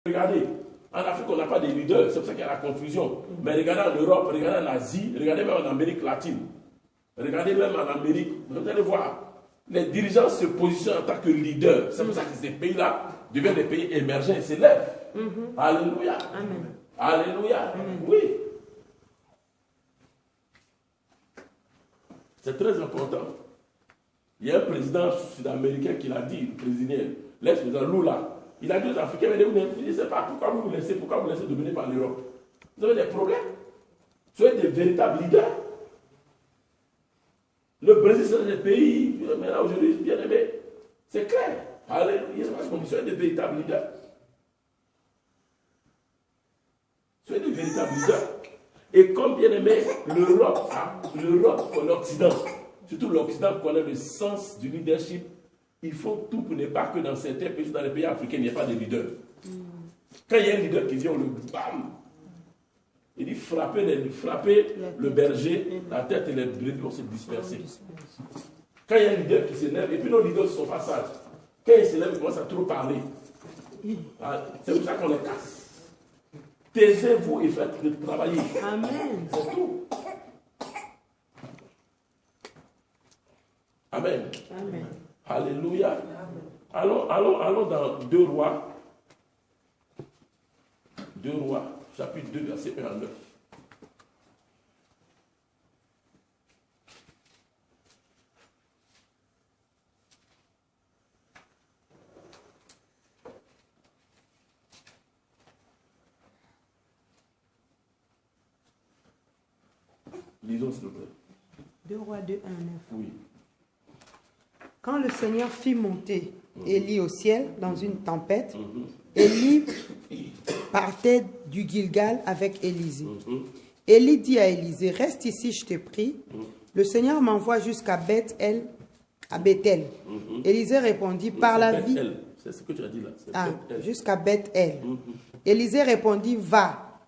Regardez, en Afrique, on n'a pas de leaders, c'est pour ça qu'il y a la confusion. Mais regardez en Europe, regardez en Asie, regardez même en Amérique latine, regardez même en Amérique, vous allez voir, les dirigeants se positionnent en tant que leaders. C'est pour ça que ces pays-là deviennent des pays émergents et s'élèvent. Alléluia. Amen. Alléluia. Amen. Oui. C'est très important. Il y a un président sud-américain qui l'a dit, le président, l'ex-président Lula. Il a dit aux Africains, mais vous ne savez pas pourquoi vous laissez dominer par l'Europe. Vous avez des problèmes. Soyez des véritables leaders. Le Brésil, c'est des pays, maintenant aujourd'hui, bien aimé. C'est clair. Alléluia. Soyez des véritables leaders. Soyez des véritables leaders. Et comme bien aimé, l'Europe, l'Occident, surtout l'Occident connaît le sens du leadership. Ils font tout pour ne pas que dans certains pays, dans les pays africains, il n'y ait pas de leader. Quand il y a un leader qui vient, on le bam. Il dit frapper le berger, la tête et les brebis vont se disperser. Quand il y a un leader qui s'élève, et puis nos leaders ne sont pas sages. Quand ils s'élèvent, ils commencent à trop parler. C'est pour ça qu'on les casse. Taisez-vous et faites le travailler. Amen. C'est tout. Amen. Amen. Alléluia. Allons dans 2 Rois. 2 Rois, chapitre 2, verset 1 à 9. Lisons s'il vous plaît. 2 Rois 2, 1 à 9. Oui. Quand le Seigneur fit monter Élie au ciel dans une tempête, Élie partait du Gilgal avec Élisée. Élie dit à Élisée, reste ici, je te prie. Le Seigneur m'envoie jusqu'à Bethel. Élisée répondit, par la vie... C'est ce que tu as dit là. Jusqu'à Bethel. Élisée répondit, va.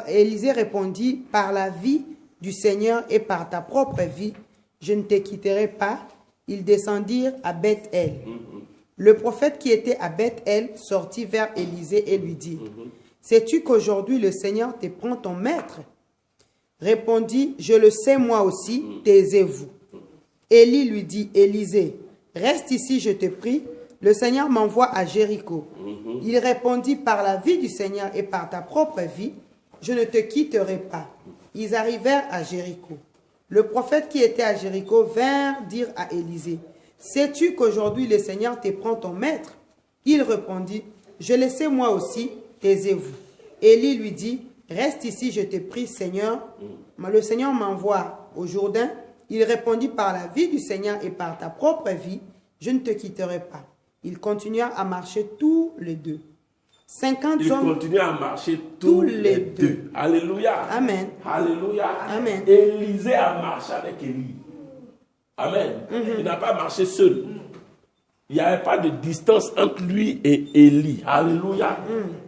Élisée répondit, par la vie du Seigneur et par ta propre vie, je ne te quitterai pas. Ils descendirent à Bethel. Le prophète qui était à Bethel sortit vers Élisée et lui dit, sais-tu qu'aujourd'hui le Seigneur te prend ton maître? Répondit, je le sais moi aussi, taisez-vous. Élie lui dit, Élisée, reste ici, je te prie, le Seigneur m'envoie à Jéricho. Il répondit, par la vie du Seigneur et par ta propre vie, je ne te quitterai pas. Ils arrivèrent à Jéricho. Le prophète qui était à Jéricho vint dire à Élisée, sais-tu qu'aujourd'hui le Seigneur te prend ton maître? Il répondit, je le sais moi aussi, taisez-vous. Élie lui dit, reste ici, je te prie, Seigneur. Le Seigneur m'envoie au Jourdain. Il répondit, par la vie du Seigneur et par ta propre vie, je ne te quitterai pas. Ils continuèrent à marcher tous les deux. 50 Ils hommes continuent à marcher tous les deux. Alléluia. Amen. Alléluia. Amen. Élisée a marché avec Élie. Amen. Il n'a pas marché seul. Il n'y avait pas de distance entre lui et Élie. Alléluia.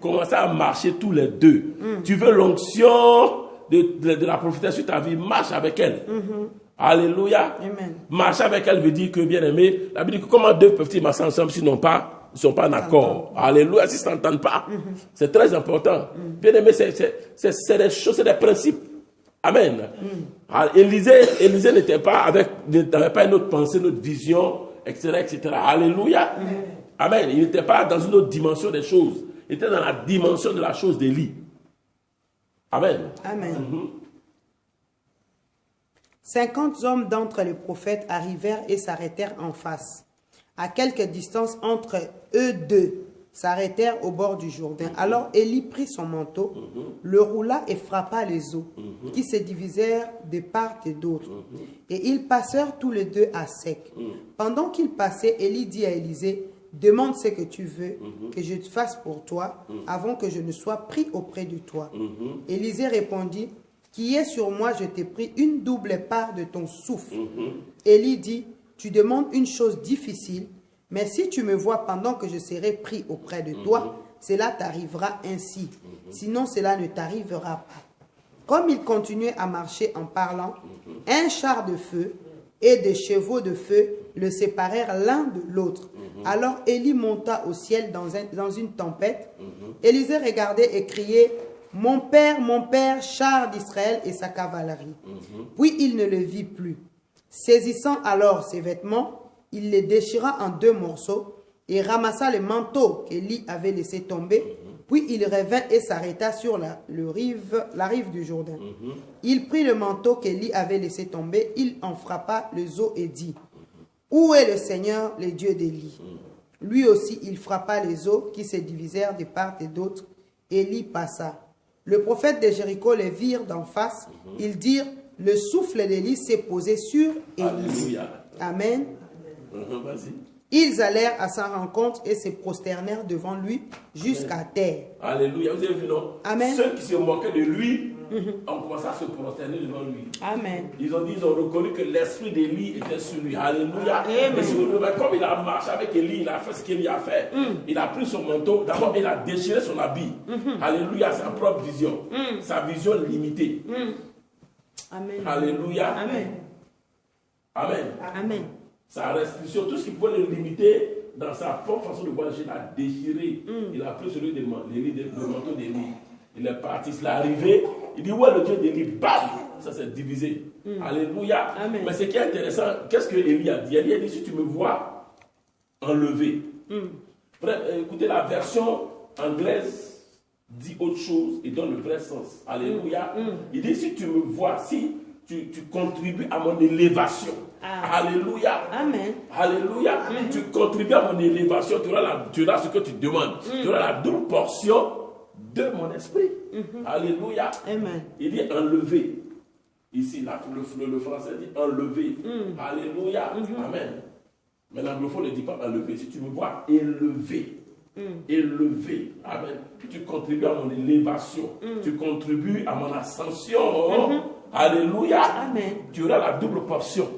Commencez à marcher tous les deux. Tu veux l'onction de la prophétesse sur ta vie, marche avec elle. Alléluia. Amen. Marcher avec elle veut dire que, bien aimé, la Bible dit que comment deux peuvent-ils marcher ensemble s'ils ne sont pas en accord. Alléluia, s'ils ne s'entendent pas. C'est très important. Bien aimé, c'est des choses, c'est des principes. Amen. Élisée n'avait pas une autre pensée, une autre vision, etc., etc. Alléluia. Amen. Il n'était pas dans une autre dimension des choses. Il était dans la dimension de la chose d'Élie. Amen. Amen. 50 hommes d'entre les prophètes arrivèrent et s'arrêtèrent en face. À quelque distance entre eux deux, s'arrêtèrent au bord du Jourdain. Alors Élie prit son manteau, le roula et frappa les eaux, qui se divisèrent de part et d'autre. Et ils passèrent tous les deux à sec. Pendant qu'ils passaient, Élie dit à Élisée, demande ce que tu veux que je te fasse pour toi, avant que je ne sois pris auprès de toi. Élisée répondit, qui est sur moi, je t'ai pris une double part de ton souffle. Élie dit, tu demandes une chose difficile, mais si tu me vois pendant que je serai pris auprès de toi, cela t'arrivera ainsi. Sinon, cela ne t'arrivera pas. Comme il continuait à marcher en parlant, un char de feu et des chevaux de feu le séparèrent l'un de l'autre. Alors Élie monta au ciel dans une tempête. Élisée regardait et criait, mon père, char d'Israël et sa cavalerie. Puis il ne le vit plus. Saisissant alors ses vêtements, il les déchira en 2 morceaux et ramassa le manteau qu'Élie avait laissé tomber. Puis il revint et s'arrêta sur la rive du Jourdain. Il prit le manteau qu'Élie avait laissé tomber, il en frappa les os et dit, où est le Seigneur, le Dieu d'Élie? Lui aussi, il frappa les eaux qui se divisèrent de part et d'autre. Élie passa. Le prophète de Jéricho les virent d'en face. Ils dirent, le souffle d'Élie s'est posé sur Élie. Alléluia. Amen. Vas-y. Ils allèrent à sa rencontre et se prosternèrent devant lui jusqu'à terre. Alléluia. Vous avez vu, non? Amen. Ceux qui se moquaient de lui ont commencé à se prosterner devant lui. Amen. Ils ont reconnu que l'esprit d'Élie était sur lui. Alléluia. Amen. Et si vous voulez, comme il a marché avec Élie, il a fait ce qu'Élie a fait. Il a pris son manteau. D'abord, il a déchiré son habit. Alléluia. Sa propre vision. Sa vision limitée. Amen. Alléluia. Amen. Amen. Amen. Sa restriction, tout ce qui pouvait le limiter dans sa propre façon de voir, il a déchiré. Il a pris celui le manteau d'Élie. Il est parti, il est arrivé. Il dit, où est le Dieu d'Élie? Bam! Ça s'est divisé. Alléluia. Amen. Mais ce qui est intéressant, qu'est-ce que Élie a dit? Élie a dit, si tu me vois enlevé. Écoutez, la version anglaise dit autre chose et donne le vrai sens. Alléluia. Il dit, si tu me vois, si tu contribues à mon élévation. Alléluia. Amen. Alléluia. Tu contribues à mon élévation, tu auras ce que tu demandes. Tu auras la double portion de mon esprit. Alléluia. Amen. Il dit enlever. Ici, le français dit enlever. Alléluia. Amen. Mais l'anglophone ne dit pas enlever. Si tu me vois élevé. Élevé. Amen. Tu contribues à mon élévation. Tu contribues à mon ascension. Alléluia. Amen. Tu auras la double portion.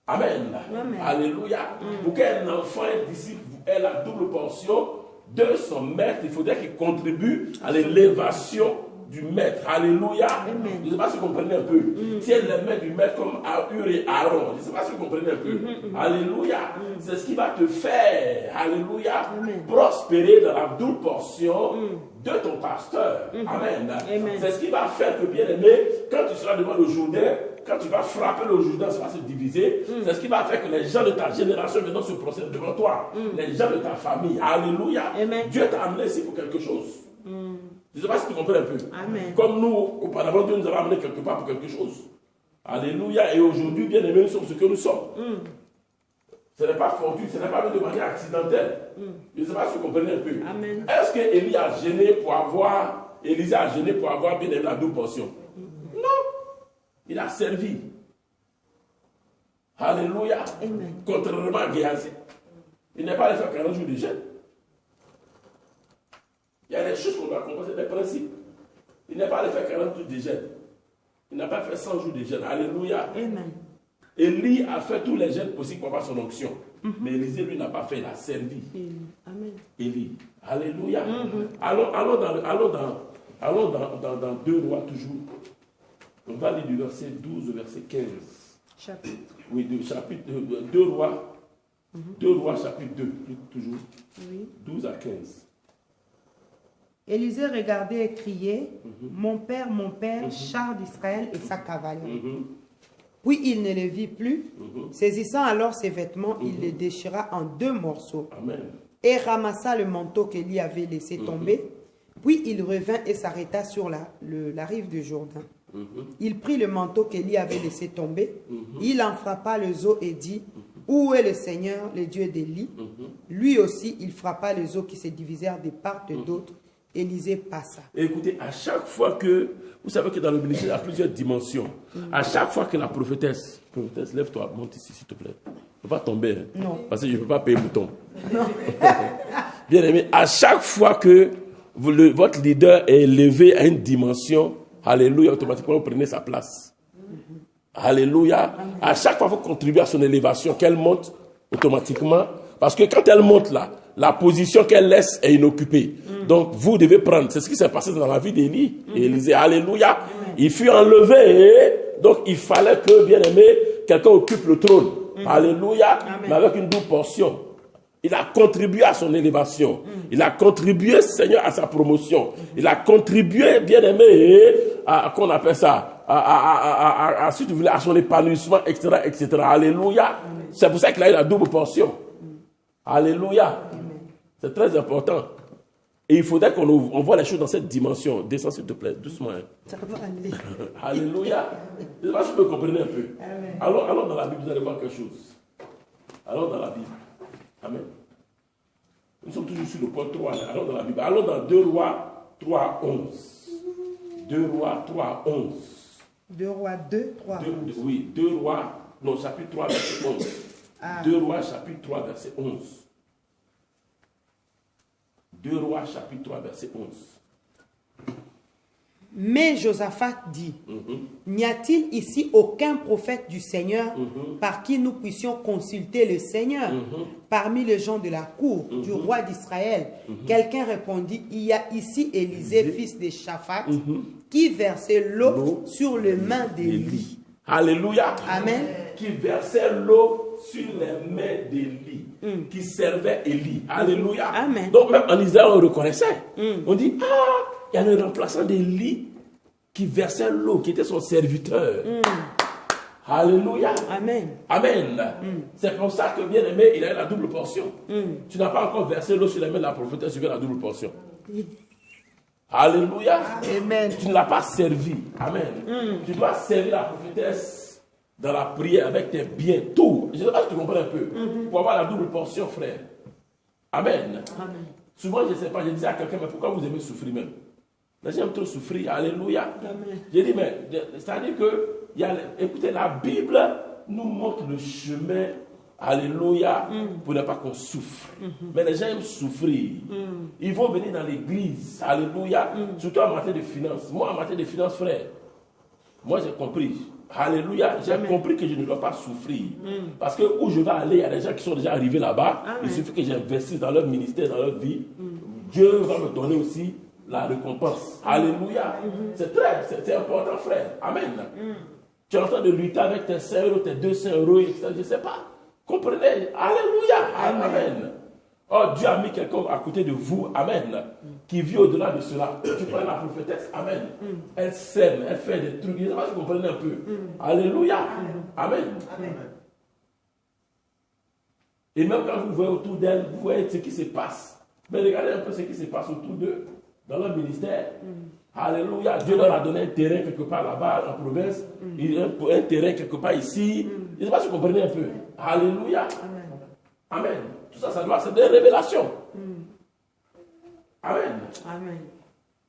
Amen. Amen. Alléluia. Pour qu'un enfant, un disciple, ait la double portion de son maître, il faudrait qu'il contribue à l'élévation du maître. Alléluia. Amen. Je ne sais pas si vous comprenez un peu. Si elle est maître du maître comme Hur et Aaron, je ne sais pas si vous comprenez un peu. Alléluia. C'est ce qui va te faire, alléluia, prospérer dans la double portion de ton pasteur. Amen. C'est ce qui va faire que, bien aimé, quand tu seras devant le Jourdain, quand tu vas frapper le Jourdain, ça va se diviser. C'est ce qui va faire que les gens de ta génération maintenant se procèdent devant toi. Les gens de ta famille. Alléluia. Amen. Dieu t'a amené ici pour quelque chose. Je ne sais pas si tu comprends un peu. Amen. Comme nous, auparavant, Dieu nous a amené quelque part pour quelque chose. Alléluia. Et aujourd'hui, bien aimé, nous sommes ce que nous sommes. Ce n'est pas fortuit, ce n'est pas de manière accidentelle. Je ne sais pas si vous comprenez un peu. Amen. Est-ce que Élisée a gêné pour avoir bien aimé la double portion? Non. Il a servi. Alléluia. Amen. Contrairement à Géasi. Il n'est pas allé faire 40 jours de jeûne. Il y a des choses qu'on doit comprendre, c'est des principes. Il n'est pas allé faire 40 jours de jeûne. Il n'a pas fait 100 jours de jeûne. Alléluia. Amen. Élie a fait tous les jeûnes possibles pour avoir son onction. Mais Élisée, lui, n'a pas fait, il a servi. Amen. Élie. Alléluia. Allons dans 2 Rois toujours. On va lire du verset 12 au verset 15. Chapitre. Oui, chapitre 2 Rois. 2 Rois, chapitre 2, toujours. Oui. 12 à 15. Élisée regardait et criait, mon père, char d'Israël et sa cavalerie. Puis il ne le vit plus. Saisissant alors ses vêtements, il les déchira en 2 morceaux. Amen. Et ramassa le manteau qu'Élie avait laissé tomber. Puis il revint et s'arrêta sur la rive du Jourdain. Il prit le manteau qu'Élie avait laissé tomber. Il en frappa les os et dit, où est le Seigneur, le Dieu d'Élie? Lui aussi, il frappa les os qui se divisèrent de part et d'autre. Élisée passa. Et écoutez, à chaque fois que, vous savez que dans le ministère, il y a plusieurs dimensions. À chaque fois que la prophétesse, lève-toi, monte ici, s'il te plaît. Il ne faut pas tomber. Hein, non. Parce que je ne peux pas payer mouton. Bien aimé, à chaque fois que votre leader est élevé à une dimension, alléluia, automatiquement, vous prenez sa place. Alléluia. À chaque fois, vous contribuez à son élévation, qu'elle monte automatiquement. Parce que quand elle monte là, la position qu'elle laisse est inoccupée. Donc, vous devez prendre. C'est ce qui s'est passé dans la vie d'Élie. Et Élisée, alléluia. Il fut enlevé. Donc, il fallait que, bien aimé, quelqu'un occupe le trône. Alléluia. Mais avec une double portion. Il a contribué à son élévation. Il a contribué, Seigneur, à sa promotion. Il a contribué, bien aimé, à qu'on appelle ça, si tu voulais, à son épanouissement, etc., etc. Alléluia. C'est pour ça qu'il a eu la double portion. Alléluia. C'est très important. Et il faudrait qu'on voit les choses dans cette dimension. Descends, s'il te plaît, doucement. Ça va aller. Alléluia. Je ne sais pas si vous me comprenez un peu. Amen. Allons dans la Bible, vous allez voir quelque chose. Allons dans la Bible. Amen. Nous sommes toujours sur le point 3. Allons dans la Bible. Allons dans 2 Rois 3, 11. 2 Rois 3, 11. 2 Rois 2, 3. Oui, 2 Rois, non, chapitre 3, verset 11. 2 Rois, chapitre 3, verset 11. 2 Rois, chapitre 3, verset 11. Mais Josaphat dit, n'y a-t-il ici aucun prophète du Seigneur par qui nous puissions consulter le Seigneur parmi les gens de la cour du roi d'Israël? Quelqu'un répondit, il y a ici Élisée, fils de Shaphat, qui versait l'eau sur les mains d'Élie. Alléluia. Amen. Qui versait l'eau sur les mains d'Élie, qui servait Élie. Alléluia. Amen. Donc même en Israël, on reconnaissait. On dit, il y a le remplaçant d'Élie qui versait l'eau, qui était son serviteur. Alléluia. Amen. Amen. C'est pour ça que, bien aimé, il a eu la double portion. Tu n'as pas encore versé l'eau sur les mains de la prophétesse, tu veux la double portion. Alléluia. Amen. Tu ne l'as pas servi. Amen. Tu dois servir la prophétesse dans la prière avec tes biens, tout. Je ne sais pas si tu comprends un peu. Pour avoir la double portion, frère. Amen. Amen. Souvent, je ne sais pas, je disais à quelqu'un, mais pourquoi vous aimez souffrir même? J'aime trop souffrir. Alléluia. Amen. J'ai dit, mais c'est-à-dire que, écoutez, la Bible nous montre le chemin. Alléluia, pour ne pas qu'on souffre. Mais les gens aiment souffrir. Ils vont venir dans l'église. Alléluia, surtout en matière de finances. Moi, en matière de finances, frère, moi j'ai compris. Alléluia, j'ai compris que je ne dois pas souffrir. Parce que où je vais aller, il y a des gens qui sont déjà arrivés là-bas. Il suffit que j'investisse dans leur ministère, dans leur vie. Dieu va me donner aussi la récompense. Alléluia. C'est important, frère. Amen. Tu es en train de lutter avec tes 5 euros, tes 200 euros, etc. Je ne sais pas. Comprenez? Alléluia. Amen. Oh, Dieu a mis quelqu'un à côté de vous. Amen. Qui vit au-delà de cela. Tu prends la prophétesse. Amen. Elle sème, elle fait des trucs. Je ne sais pas si vous comprenez un peu. Alléluia. Amen. Et même quand vous voyez autour d'elle, vous voyez ce qui se passe. Mais regardez un peu ce qui se passe autour d'eux, dans leur ministère. Alléluia. Dieu leur a donné un terrain quelque part là-bas, en province. Il a un terrain quelque part ici. Je ne sais pas si vous comprenez un peu. Alléluia. Amen. Tout ça, c'est des révélations. Amen. Amen.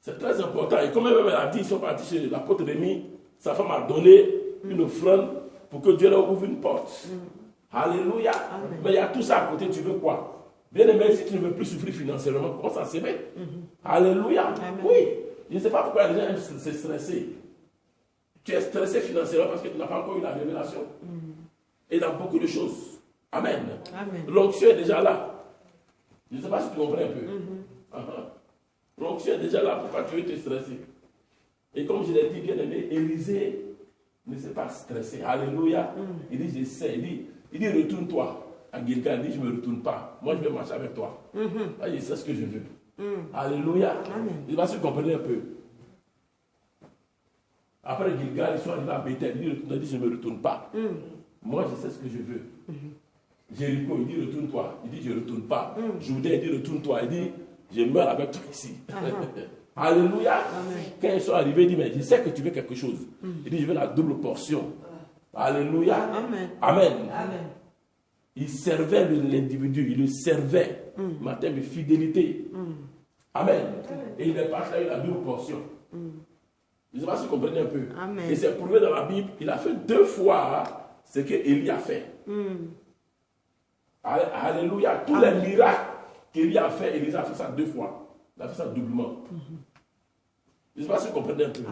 C'est très important. Et comme même elle a dit, ils sont partis chez l'apôtre Rémi, sa femme a donné une offrande pour que Dieu leur ouvre une porte. Alléluia. Mais il y a tout ça à côté, tu veux quoi? Bien aimé, si tu ne veux plus souffrir financièrement, commence à s'aimer. Alléluia. Oui. Je ne sais pas pourquoi les gens aiment se stresser. Tu es stressé financièrement parce que tu n'as pas encore eu la révélation. Et dans beaucoup de choses. Amen. L'onction est déjà là. Je ne sais pas si tu comprends un peu. L'onction est déjà là. Pourquoi tu veux te stresser? Et comme je l'ai dit, bien aimé, Élisée ne s'est pas stressé. Alléluia. Il dit, j'essaie. Il dit, retourne-toi. À Gilgal, il dit, je ne me retourne pas. Moi, je vais marcher avec toi. Là, je sais ce que je veux. Alléluia. Je ne sais pas si vous comprenez un peu. Après Gilgal, ils sont arrivés à Bethel. Il dit, je ne me retourne pas. Moi, je sais ce que je veux. Jéricho, il dit, retourne-toi. Il dit, je ne retourne pas. Jourdain, il dit, retourne-toi. Il dit, je meurs avec toi ici. Alléluia. Quand ils sont arrivés, il dit, mais je sais que tu veux quelque chose. Il dit, je veux la double portion. Alléluia. Amen. Il servait l'individu, il le servait. Matin de fidélité. Amen. Et il est parti avec la double portion. Je ne sais pas si vous comprenez un peu. Et c'est prouvé dans la Bible, il a fait 2 fois ce que Élie a fait. Alléluia. Tous les miracles qu'Élie a fait, Élie a fait ça 2 fois. Il a fait ça doublement. Je ne sais pas si vous comprenez un peu.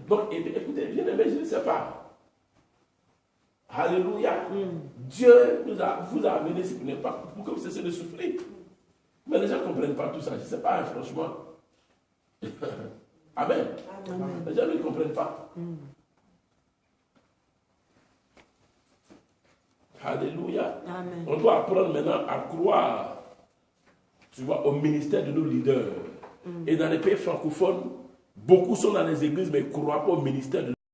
Donc, écoutez, bien aimé, je ne sais pas. Alléluia. Dieu vous a amené ce qui n'est pas pour que vous cessiez de souffrir. Mais les gens ne comprennent pas tout ça. Je ne sais pas, franchement. Amen. Les gens ne comprennent pas. Alléluia. Amen. On doit apprendre maintenant à croire, tu vois, au ministère de nos leaders. Et dans les pays francophones, beaucoup sont dans les églises, mais ils ne croient pas au ministère de